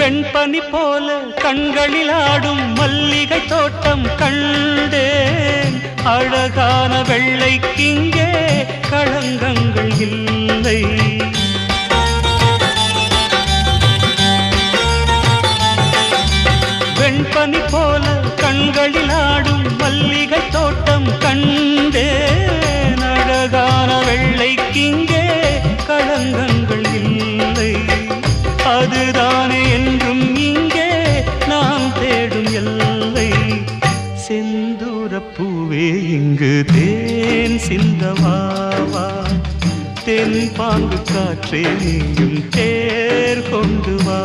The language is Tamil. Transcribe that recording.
வெண்பனி போல கண்களில் ஆடும் மல்லிகை தோட்டம் கண்டேன். அழகான வெள்ளைக்கிங்கே களங்கங்கள் இல்லை. வெண்பனி போல கண்களில் ஆடும் மல்லிகை தோட்டம் கண்டேன். அழகான வெள்ளைக்கிங்கே களங்கங்கள் இல்லை. அதுதானே என்றும் இங்கே நாம் தேடும் எல்லை. செந்தூரப்பூவே இங்கு தேன் சிந்தவாவா, தென் பாங்கு காற்றே நீயும் தேர் கொண்டு வா.